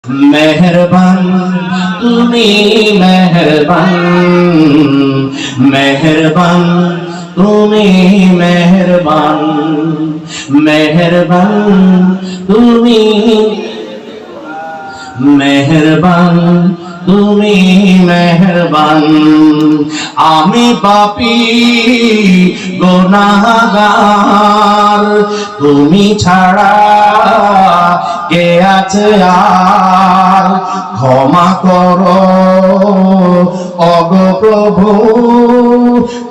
মেহেরবান তুমি মেহেরবান, মেহেরবান তুমি মেহেরবান, মেহেরবান তুমি মেহেরবান, তুমি মেহেরবান। আমি পাপী গুনাহগার, তুমি ছাড়া কে আছে আর? ক্ষমা করো ওগো প্রভু,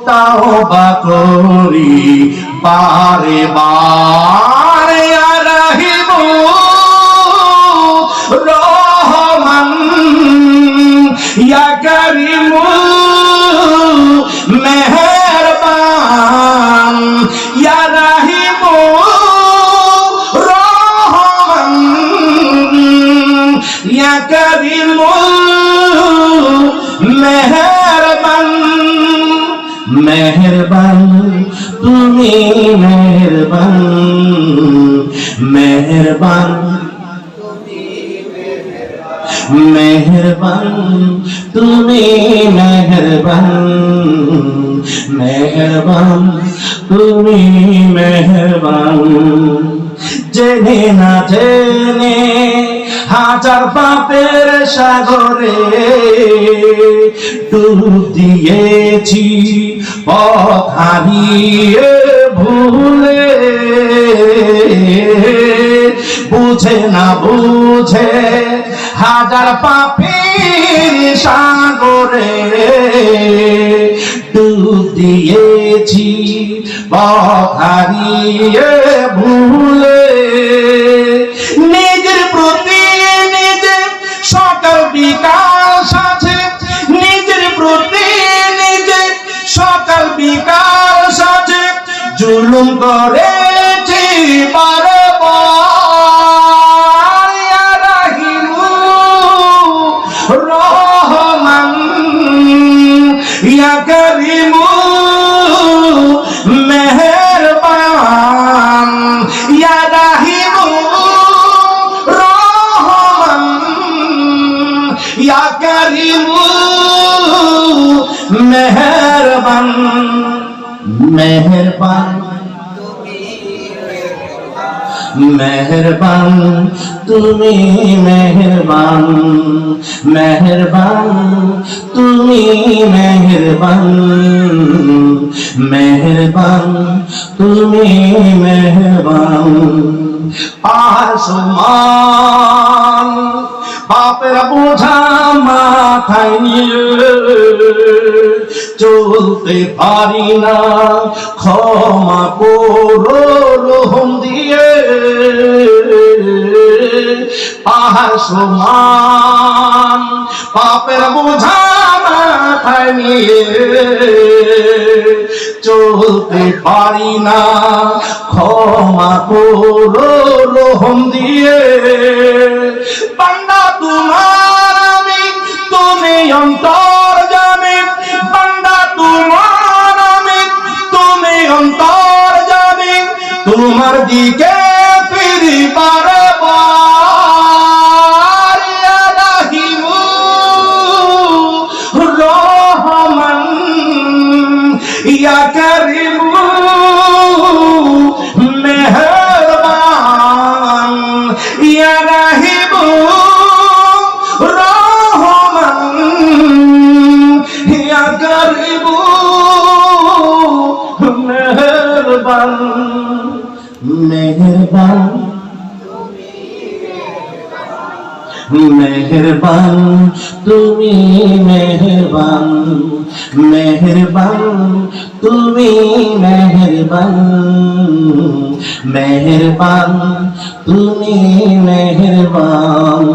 তাওবা করি বারে বারে। ইয়া রাহিম রহমান ইয়া করিম মেহেরবান, ইয়া রাহিম রহমান ইয়া করিম মেহেরবান, মেহেরবান তুমি মেহেরবান, মেহেরবান মেহেরবান তুমি মেহেরবান, মেহেরবান তুমি মেহেরবান। জেনে না জেনে হাজার পাপের সাগরে ডুব দিয়েছি, পথ হারিয়ে ভুলে। বুঝে না বুঝে হাজার পাপের সাগরে ডুব দিয়েছি, পথ হারিয়ে ভুলে। নিজের প্রতি নিজে সকাল বিকাল সাথে, নিজের প্রতি নিজে সকাল বিকাল সাথে জুলুম করেছি বারে বার। ইয়া রাহিম রহমান ইয়া করিম মেহেরবান, ইয়া রাহিম রহমান ইয়া করিম মেহেরবান, মেহেরবান মেহেরবান তুমি মেহেরবান, মেহেরবান তুমি মেহেরবান, মেহেরবান তুমি মেহেরবান। আসমান পাপের বোঝা মাথায় নিয়ে চলতে পারি না, ক্ষমা করো রহম দিয়ে। আসমান পাপের বোঝা মাথায় নিয়ে চলতে পারি না, ক্ষমা করো রহম দিয়ে। বান্দা তোমার আমি, তুমি অন্তর্যামী। বান্দা তোমার আমি, তুমি অন্তর্যামী। তোমার দিকে ফিরি বারে বার। ইয়া রাহিম রহমান ইয়া করিম মেহেরবান, ইয়া রাহিম রহমান ইয়া করিম মেহেরবান, মেহেরবান মেহেরবান তুমি মেহেরবান, মেহেরবান তুমি মেহেরবান, মেহেরবান তুমি মেহেরবান।